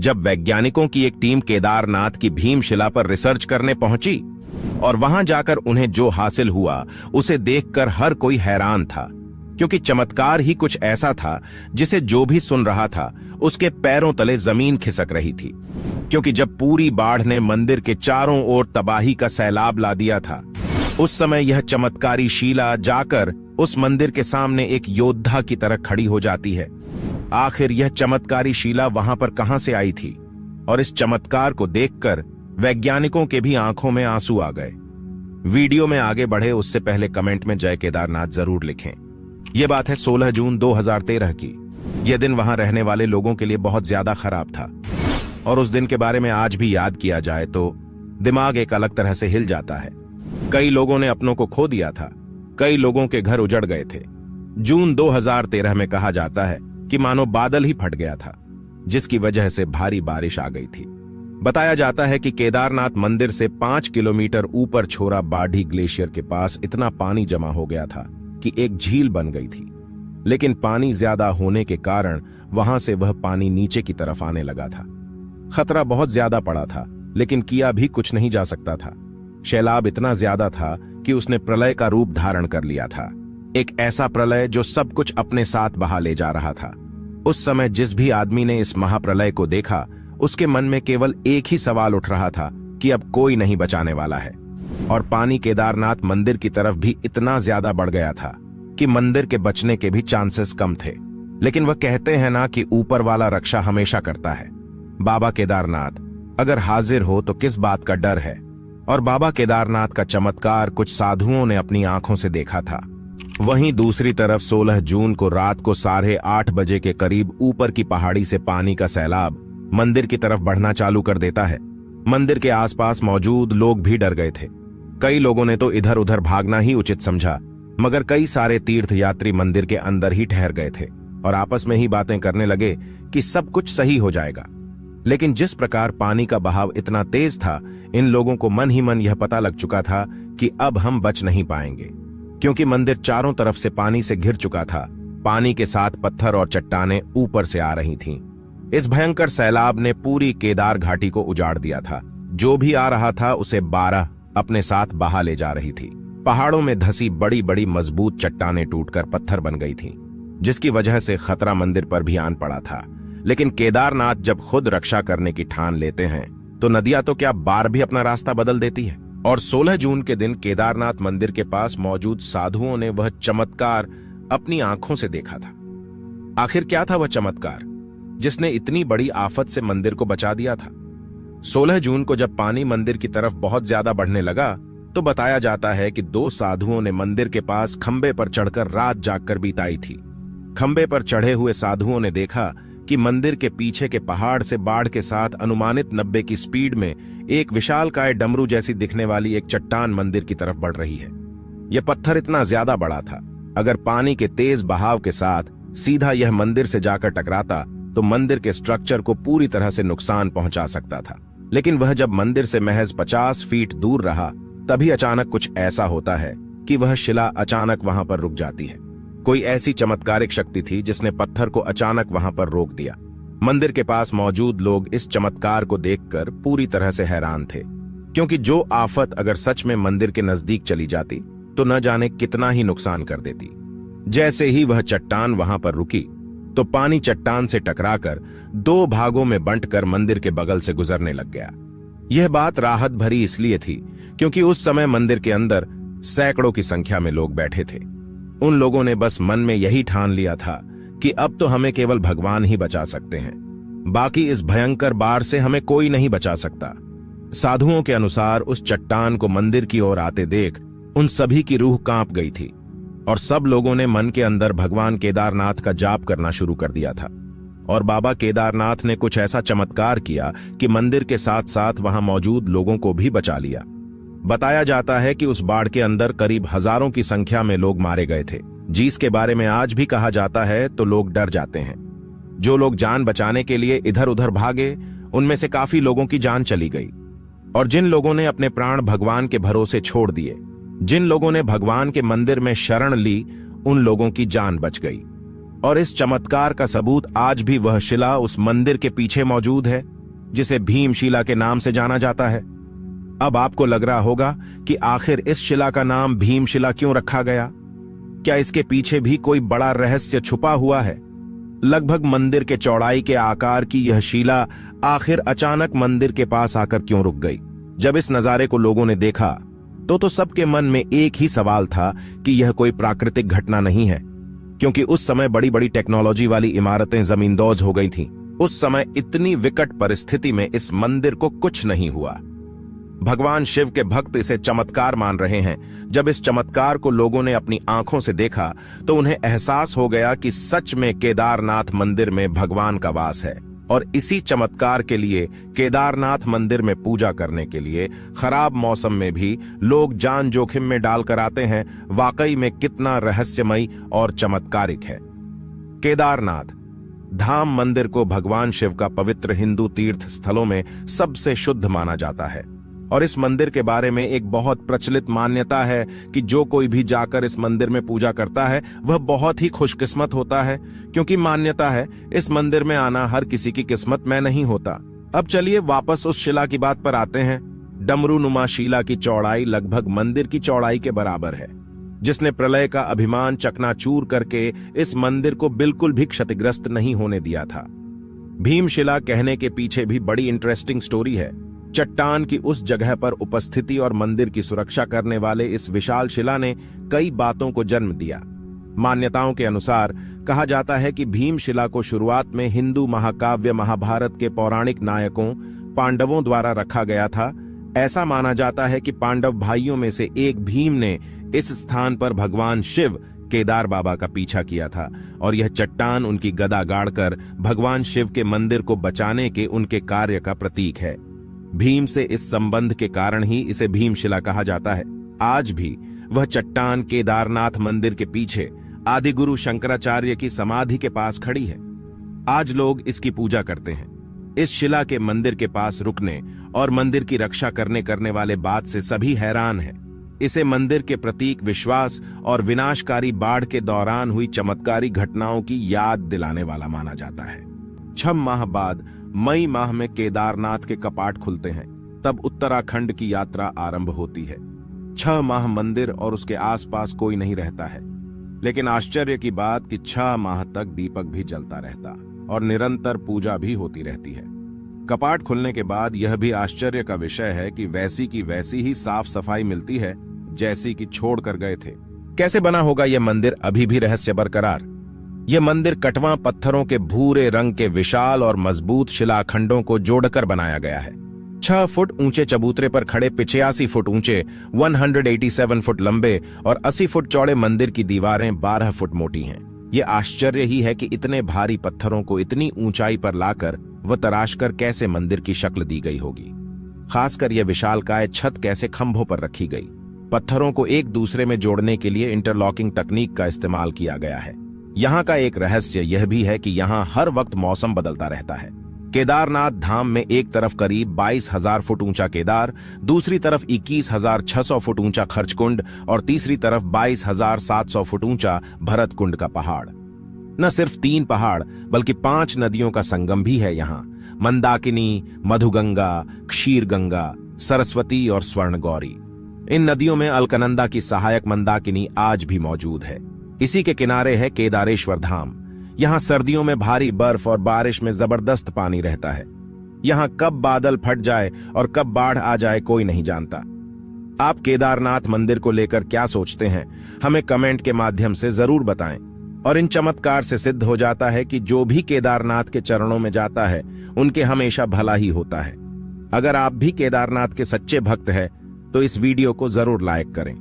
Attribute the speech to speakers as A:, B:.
A: जब वैज्ञानिकों की एक टीम केदारनाथ की भीमशिला पर रिसर्च करने पहुंची और वहां जाकर उन्हें जो हासिल हुआ उसे देखकर हर कोई हैरान था, क्योंकि चमत्कार ही कुछ ऐसा था जिसे जो भी सुन रहा था उसके पैरों तले जमीन खिसक रही थी। क्योंकि जब पूरी बाढ़ ने मंदिर के चारों ओर तबाही का सैलाब ला दिया था, उस समय यह चमत्कारी शिला जाकर उस मंदिर के सामने एक योद्धा की तरह खड़ी हो जाती है। आखिर यह चमत्कारी शिला वहां पर कहां से आई थी? और इस चमत्कार को देखकर वैज्ञानिकों के भी आंखों में आंसू आ गए। वीडियो में आगे बढ़े उससे पहले कमेंट में जय केदारनाथ जरूर लिखें। यह बात है 16 जून 2013 की। यह दिन वहां रहने वाले लोगों के लिए बहुत ज्यादा खराब था, और उस दिन के बारे में आज भी याद किया जाए तो दिमाग एक अलग तरह से हिल जाता है। कई लोगों ने अपनों को खो दिया था, कई लोगों के घर उजड़ गए थे। जून 2013 में कहा जाता है कि मानो बादल ही फट गया था, जिसकी वजह से भारी बारिश आ गई थी। बताया जाता है कि केदारनाथ मंदिर से 5 किलोमीटर ऊपर छोरा बाढ़ी ग्लेशियर के पास इतना पानी जमा हो गया था कि एक झील बन गई थी। लेकिन पानी ज्यादा होने के कारण वहां से वह पानी नीचे की तरफ आने लगा था। खतरा बहुत ज्यादा पड़ा था, लेकिन किया भी कुछ नहीं जा सकता था। सैलाब इतना ज्यादा था कि उसने प्रलय का रूप धारण कर लिया था, एक ऐसा प्रलय जो सब कुछ अपने साथ बहा ले जा रहा था। उस समय जिस भी आदमी ने इस महाप्रलय को देखा, उसके मन में केवल एक ही सवाल उठ रहा था कि अब कोई नहीं बचाने वाला है। और पानी केदारनाथ मंदिर की तरफ भी इतना ज्यादा बढ़ गया था कि मंदिर के बचने के भी चांसेस कम थे। लेकिन वह कहते हैं ना कि ऊपर वाला रक्षा हमेशा करता है। बाबा केदारनाथ अगर हाजिर हो तो किस बात का डर है? और बाबा केदारनाथ का चमत्कार कुछ साधुओं ने अपनी आंखों से देखा था। वहीं दूसरी तरफ 16 जून को रात को 8:30 बजे के करीब ऊपर की पहाड़ी से पानी का सैलाब मंदिर की तरफ बढ़ना चालू कर देता है। मंदिर के आसपास मौजूद लोग भी डर गए थे। कई लोगों ने तो इधर उधर भागना ही उचित समझा, मगर कई सारे तीर्थयात्री मंदिर के अंदर ही ठहर गए थे और आपस में ही बातें करने लगे कि सब कुछ सही हो जाएगा। लेकिन जिस प्रकार पानी का बहाव इतना तेज था, इन लोगों को मन ही मन यह पता लग चुका था कि अब हम बच नहीं पाएंगे, क्योंकि मंदिर चारों तरफ से पानी से घिर चुका था। पानी के साथ पत्थर और चट्टानें ऊपर से आ रही थीं। इस भयंकर सैलाब ने पूरी केदार घाटी को उजाड़ दिया था। जो भी आ रहा था उसे 12 अपने साथ बहा ले जा रही थी। पहाड़ों में धसी बड़ी बड़ी मजबूत चट्टानें टूटकर पत्थर बन गई थीं, जिसकी वजह से खतरा मंदिर पर भी आन पड़ा था। लेकिन केदारनाथ जब खुद रक्षा करने की ठान लेते हैं तो नदियां तो क्या बार भी अपना रास्ता बदल देती है। और 16 जून के दिन केदारनाथ मंदिर के पास मौजूद साधुओं ने वह चमत्कार अपनी आंखों से देखा था। आखिर क्या था वह चमत्कार जिसने इतनी बड़ी आफत से मंदिर को बचा दिया था? 16 जून को जब पानी मंदिर की तरफ बहुत ज्यादा बढ़ने लगा तो बताया जाता है कि 2 साधुओं ने मंदिर के पास खंबे पर चढ़कर रात जागकर बिताई थी। खंबे पर चढ़े हुए साधुओं ने देखा कि मंदिर के पीछे के पहाड़ से बाढ़ के साथ अनुमानित 90 की स्पीड में एक विशालकाय डमरू जैसी दिखने वाली एक चट्टान मंदिर की तरफ बढ़ रही है। यह पत्थर इतना ज्यादा बड़ा था, अगर पानी के तेज बहाव के साथ सीधा यह मंदिर से जाकर टकराता तो मंदिर के स्ट्रक्चर को पूरी तरह से नुकसान पहुंचा सकता था। लेकिन वह जब मंदिर से महज 50 फीट दूर रहा, तभी अचानक कुछ ऐसा होता है कि वह शिला अचानक वहां पर रुक जाती है। कोई ऐसी चमत्कारिक शक्ति थी जिसने पत्थर को अचानक वहां पर रोक दिया। मंदिर के पास मौजूद लोग इस चमत्कार को देखकर पूरी तरह से हैरान थे, क्योंकि जो आफत अगर सच में मंदिर के नजदीक चली जाती तो न जाने कितना ही नुकसान कर देती। जैसे ही वह चट्टान वहां पर रुकी तो पानी चट्टान से टकराकर 2 भागों में बंटकर मंदिर के बगल से गुजरने लग गया। यह बात राहत भरी इसलिए थी क्योंकि उस समय मंदिर के अंदर सैकड़ों की संख्या में लोग बैठे थे। उन लोगों ने बस मन में यही ठान लिया था कि अब तो हमें केवल भगवान ही बचा सकते हैं, बाकी इस भयंकर बाढ़ से हमें कोई नहीं बचा सकता। साधुओं के अनुसार उस चट्टान को मंदिर की ओर आते देख उन सभी की रूह कांप गई थी और सब लोगों ने मन के अंदर भगवान केदारनाथ का जाप करना शुरू कर दिया था। और बाबा केदारनाथ ने कुछ ऐसा चमत्कार किया कि मंदिर के साथ साथ वहां मौजूद लोगों को भी बचा लिया। बताया जाता है कि उस बाढ़ के अंदर करीब हजारों की संख्या में लोग मारे गए थे, जिसके बारे में आज भी कहा जाता है तो लोग डर जाते हैं। जो लोग जान बचाने के लिए इधर उधर भागे, उनमें से काफी लोगों की जान चली गई, और जिन लोगों ने अपने प्राण भगवान के भरोसे छोड़ दिए, जिन लोगों ने भगवान के मंदिर में शरण ली, उन लोगों की जान बच गई। और इस चमत्कार का सबूत आज भी वह शिला उस मंदिर के पीछे मौजूद है जिसे भीमशिला के नाम से जाना जाता है। अब आपको लग रहा होगा कि आखिर इस शिला का नाम भीमशिला क्यों रखा गया? क्या इसके पीछे भी कोई बड़ा रहस्य छुपा हुआ है? लगभग मंदिर के चौड़ाई के आकार की यह शिला आखिर अचानक मंदिर के पास आकर क्यों रुक गई? जब इस नजारे को लोगों ने देखा तो सबके मन में एक ही सवाल था कि यह कोई प्राकृतिक घटना नहीं है, क्योंकि उस समय बड़ी बड़ी टेक्नोलॉजी वाली इमारतें जमींदोज हो गई थीं। उस समय इतनी विकट परिस्थिति में इस मंदिर को कुछ नहीं हुआ। भगवान शिव के भक्त इसे चमत्कार मान रहे हैं। जब इस चमत्कार को लोगों ने अपनी आंखों से देखा तो उन्हें एहसास हो गया कि सच में केदारनाथ मंदिर में भगवान का वास है, और इसी चमत्कार के लिए केदारनाथ मंदिर में पूजा करने के लिए खराब मौसम में भी लोग जान जोखिम में डालकर आते हैं। वाकई में कितना रहस्यमयी और चमत्कारिक है। केदारनाथ धाम मंदिर को भगवान शिव का पवित्र हिंदू तीर्थ स्थलों में सबसे शुद्ध माना जाता है, और इस मंदिर के बारे में एक बहुत प्रचलित मान्यता है कि जो कोई भी जाकर इस मंदिर में पूजा करता है वह बहुत ही खुशकिस्मत होता है, क्योंकि मान्यता है इस मंदिर में आना हर किसी की किस्मत में नहीं होता। अब चलिए वापस उस शिला की बात पर आते हैं। डमरूनुमा शिला की चौड़ाई लगभग मंदिर की चौड़ाई के बराबर है, जिसने प्रलय का अभिमान चकनाचूर करके इस मंदिर को बिल्कुल भी क्षतिग्रस्त नहीं होने दिया था। भीमशिला कहने के पीछे भी बड़ी इंटरेस्टिंग स्टोरी है। चट्टान की उस जगह पर उपस्थिति और मंदिर की सुरक्षा करने वाले इस विशाल शिला ने कई बातों को जन्म दिया। मान्यताओं के अनुसार कहा जाता है कि भीमशिला को शुरुआत में हिंदू महाकाव्य महाभारत के पौराणिक नायकों पांडवों द्वारा रखा गया था। ऐसा माना जाता है कि पांडव भाइयों में से एक भीम ने इस स्थान पर भगवान शिव केदार बाबा का पीछा किया था, और यह चट्टान उनकी गदा गाड़कर भगवान शिव के मंदिर को बचाने के उनके कार्य का प्रतीक है। भीम से इस संबंध के कारण ही इसे भीमशिला कहा जाता है। आज भी वह चट्टान केदारनाथ मंदिर के पीछे आदिगुरु शंकराचार्य की समाधि के पास खड़ी है। आज लोग इसकी पूजा करते हैं। इस शिला के मंदिर के पास रुकने और मंदिर की रक्षा करने वाले बात से सभी हैरान हैं। इसे मंदिर के प्रतीक विश्वास और विनाशकारी बाढ़ के दौरान हुई चमत्कारी घटनाओं की याद दिलाने वाला माना जाता है। 6 माह बाद मई माह में केदारनाथ के कपाट खुलते हैं, तब उत्तराखंड की यात्रा आरंभ होती है। 6 माह मंदिर और उसके आसपास कोई नहीं रहता है, लेकिन आश्चर्य की बात कि 6 माह तक दीपक भी जलता रहता और निरंतर पूजा भी होती रहती है। कपाट खुलने के बाद यह भी आश्चर्य का विषय है कि वैसी की वैसी ही साफ सफाई मिलती है जैसी कि छोड़ कर गए थे। कैसे बना होगा यह मंदिर, अभी भी रहस्य बरकरार। यह मंदिर कटवा पत्थरों के भूरे रंग के विशाल और मजबूत शिलाखंडों को जोड़कर बनाया गया है। 6 फुट ऊंचे चबूतरे पर खड़े 85 फुट ऊंचे 187 फुट लंबे और 80 फुट चौड़े मंदिर की दीवारें 12 फुट मोटी हैं। यह आश्चर्य ही है कि इतने भारी पत्थरों को इतनी ऊंचाई पर लाकर व तराश कर कैसे मंदिर की शक्ल दी गई होगी। खासकर यह विशालकाय छत कैसे खंभों पर रखी गई। पत्थरों को एक दूसरे में जोड़ने के लिए इंटरलॉकिंग तकनीक का इस्तेमाल किया गया है। यहाँ का एक रहस्य यह भी है कि यहाँ हर वक्त मौसम बदलता रहता है। केदारनाथ धाम में एक तरफ करीब 22,000 फुट ऊंचा केदार, दूसरी तरफ 21,600 फुट ऊंचा खर्चकुंड और तीसरी तरफ 22,700 फुट ऊंचा भरतकुंड का पहाड़। न सिर्फ 3 पहाड़ बल्कि 5 नदियों का संगम भी है यहाँ। मंदाकिनी, मधुगंगा, क्षीरगंगा, सरस्वती और स्वर्णगौरी। इन नदियों में अलकनंदा की सहायक मंदाकिनी आज भी मौजूद है। इसी के किनारे है केदारेश्वर धाम। यहाँ सर्दियों में भारी बर्फ और बारिश में जबरदस्त पानी रहता है। यहाँ कब बादल फट जाए और कब बाढ़ आ जाए कोई नहीं जानता। आप केदारनाथ मंदिर को लेकर क्या सोचते हैं, हमें कमेंट के माध्यम से जरूर बताएं। और इन चमत्कार से सिद्ध हो जाता है कि जो भी केदारनाथ के चरणों में जाता है उनके हमेशा भला ही होता है। अगर आप भी केदारनाथ के सच्चे भक्त हैं तो इस वीडियो को जरूर लाइक करें।